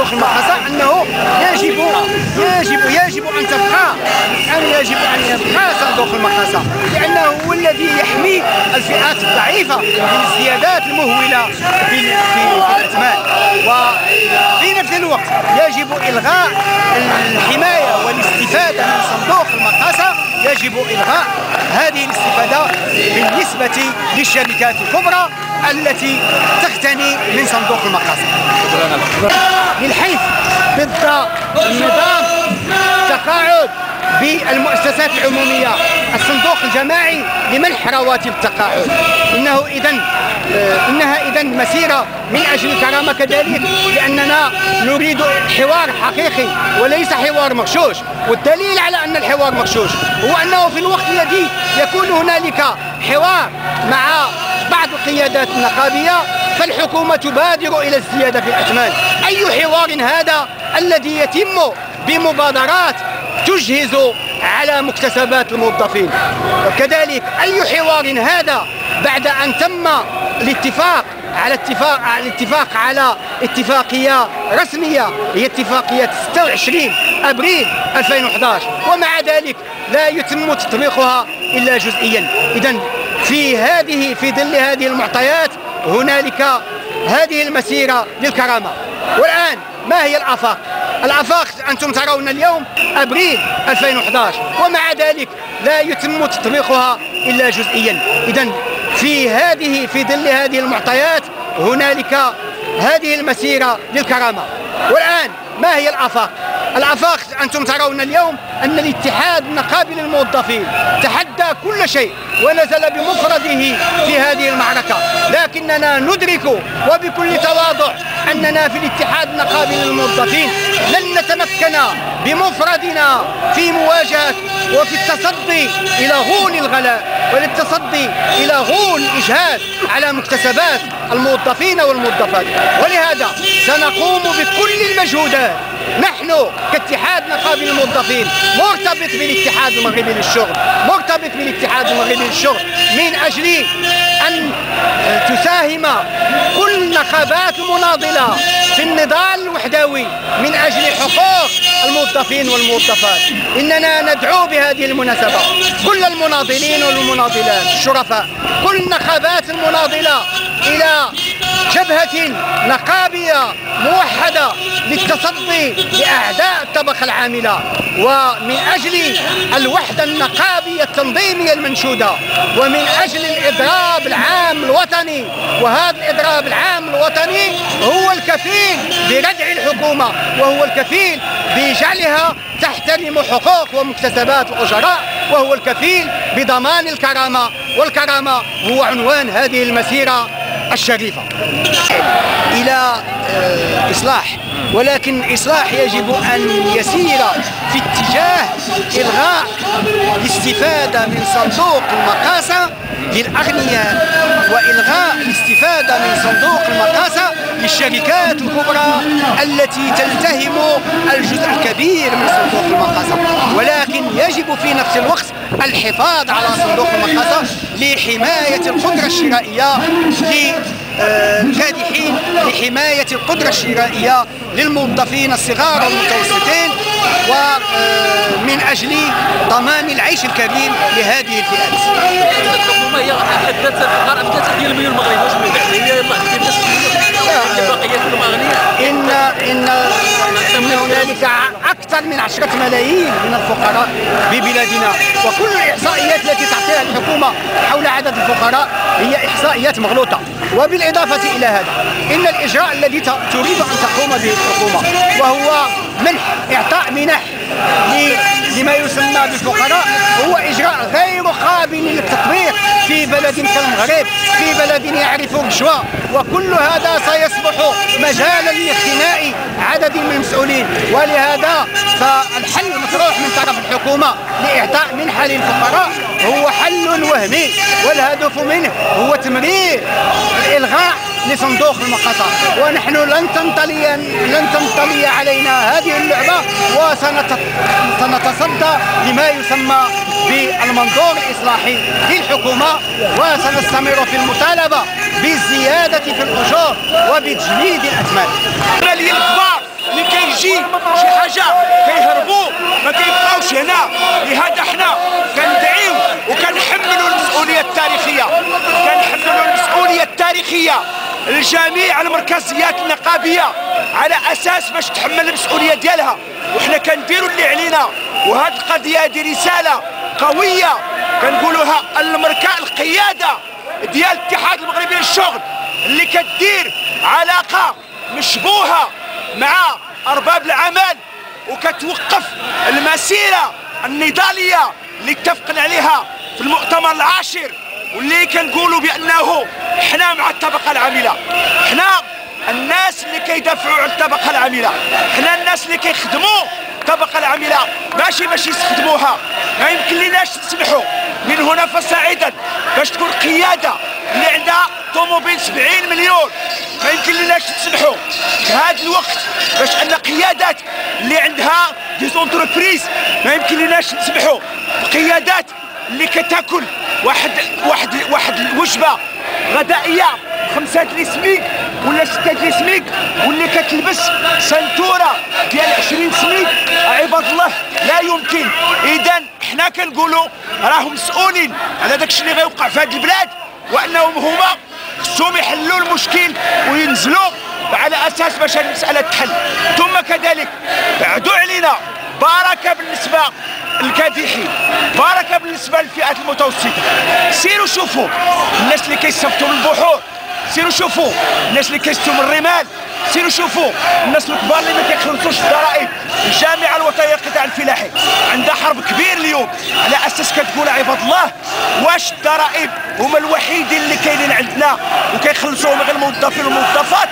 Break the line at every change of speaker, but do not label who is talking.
صندوق المقاصة أنه يجب أن يبقى صندوق المقاصة، لأنه هو الذي يحمي الفئات الضعيفة من الزيادات المهولة في الأثمان. وفي نفس الوقت يجب إلغاء الحماية والاستفادة من صندوق المقاصة، يجب إلغاء هذه الاستفادة بالنسبة للشركات الكبرى التي تغتني من صندوق المقاصة. للحيث ضد النظام التقاعد بالمؤسسات العمومية، الصندوق الجماعي لمنح رواتب التقاعد، إنها إذن مسيرة من أجل الكرامة كذلك، لأننا نريد حوار حقيقي وليس حوار مغشوش. والدليل على أن الحوار مغشوش هو أنه في الوقت الذي يكون هنالك حوار مع بعض القيادات النقابية فالحكومة تبادر إلى الزيادة في الأثمان. أي حوار هذا الذي يتم بمبادرات تجهز على مكتسبات الموظفين؟ كذلك أي حوار هذا بعد أن تم الاتفاق على اتفاقية رسمية، هي اتفاقية 26 أبريل 2011، ومع ذلك لا يتم تطبيقها إلا جزئيا. إذن في ظل هذه المعطيات هنالك هذه المسيرة للكرامة. والآن ما هي الآفاق؟ الآفاق أنتم ترون اليوم أبريل 2011، ومع ذلك لا يتم تطبيقها إلا جزئيا. إذن في ظل هذه المعطيات هنالك هذه المسيرة للكرامة. والآن ما هي الآفاق؟ الآفاق أنتم ترون اليوم أن الاتحاد النقابي للموظفين تحدى كل شيء ونزل بمفرده في هذه المعركة، لكننا ندرك وبكل تواضع أننا في الاتحاد النقابي للموظفين لن نتمكن بمفردنا في مواجهة وفي التصدي إلى غول الغلاء وللتصدي إلى غول الإجهاد على مكتسبات الموظفين والموظفات. ولهذا سنقوم بكل المجهودات نحن كاتحاد نقابي للموظفين مرتبط بالاتحاد المغربي للشغل من أجل أن تساهم كل النقابات المناضلة في النضال الوحدوي من أجل حقوق الموظفين والموظفات. إننا ندعو بهذه المناسبة كل المناضلين والمناضلات الشرفاء، كل النقابات المناضلة إلى جبهة نقابية موحدة للتصدي لأعداء الطبقة العاملة، ومن أجل الوحدة النقابية التنظيمية المنشودة، ومن أجل الإضراب العام الوطني. وهذا الإضراب العام الوطني هو الكفيل بردع الحكومة، وهو الكفيل بجعلها تحترم حقوق ومكتسبات الأجراء، وهو الكفيل بضمان الكرامة، والكرامة هو عنوان هذه المسيرة الشريفة إلى إصلاح. ولكن الإصلاح يجب أن يسير في اتجاه إلغاء الاستفادة من صندوق المقاصة للأغنياء، وإلغاء الاستفادة من صندوق المقاصة للشركات الكبرى التي تلتهم الجزء الكبير من صندوق المقاصة. ولكن يجب في نفس الوقت الحفاظ على صندوق المقاصة لحماية القدرة الشرائية للكادحين، لحماية القدرة الشرائية للموظفين الصغار والمتوسطين، ومن أجل ضمان العيش الكريم لهذه الفئات.
الحكومة هي حددت الفقراء ب 3 مليون المغرب، واش من بعد هي يلاه كيف البقية كلهم أغنياء؟
إن هنالك أكثر من 10 ملايين من الفقراء ببلادنا، وكل الإحصائيات التي تعطيها الحكومة حول عدد الفقراء هي إحصائيات مغلوطة. وبالإضافة إلى هذا إن الإجراء الذي تريد أن تقوم به الحكومة وهو إعطاء منح لما يسمى بالفقراء هو إجراء غير قابل للتطبيق في بلد كالمغرب، في بلد يعرف الرشوة، وكل هذا سيصبح مجالا لاختناء عدد من المسؤولين. ولهذا فالحل المطروح من طرف الحكومة لإعطاء منحة للفقراء هو حل وهمي، والهدف منه هو تمرير الإلغاء لصندوق المقاصة. ونحن لن تنطلي علينا هذه اللعبة، وسنتصدى لما يسمى بالمنظور الإصلاحي للحكومة، وسنستمر في المطالبة بالزيادة في الأجور وبتجميد الأثمان.
الكبار اللي كيجي شي حاجه كيهربوا ما كيبقاوش هنا. لهذا حنا كندعيو وكنحملوا المسؤوليه التاريخيه، كنحملوا المسؤوليه التاريخيه لجميع المركزيات النقابيه على اساس باش تحمل المسؤوليه ديالها، وحنا كنديروا اللي علينا. وهذه القضيه هذه رساله قويه كنقولوها القياده ديال الاتحاد المغربي للشغل اللي كدير علاقه مشبوهه مع ارباب العمل وكتوقف المسيره النضاليه اللي اتفقنا عليها في المؤتمر العاشر، واللي كنقولوا بانه حنا مع الطبقه العامله، حنا الناس اللي كيدافعوا على الطبقه العامله، حنا الناس اللي كيخدموا الطبقه العامله ماشي باش يستخدموها. ما يمكن ليناش نسمحوا من هنا فصاعدا باش تكون قياده اللي عندها طوموبيل 70 مليون، ما يمكن ليناش نسمحوا في هذا الوقت باش ان قيادات اللي عندها دي زونتربريز، ما يمكن ليناش نسمحوا بقيادات اللي كتاكل واحد الوجبه غذائيه 5 سميك ولا 6 سميك، واللي كتلبس سنتوره ديال 20 سميك. عباد الله لا يمكن. اذا حنا كنقولوا راهم مسؤولين على داكشي اللي غيوقع في هذه البلاد، وانهم هما خصهم يحلوا المشكل وينزلوا على اساس باش هذه المساله تحل. ثم كذلك بعدوا علينا بركه بالنسبه للكادحين، بركه بالنسبه للفئات المتوسطه. سيروا شوفوا الناس اللي كيستافدوا من البحور، سيروا شوفوا الناس اللي كيشتوا من الرمال، سيروا شوفوا الناس الكبار اللي ما كيخلصوش الضرائب. الجامعه الوطنيه للقطاع الفلاحي عندها حرب كبير اليوم على اساس كتقول عباد الله واش الضرائب هما الوحيدين اللي كاينين عندنا وكيخلصوهم غير الموظفين والموظفات؟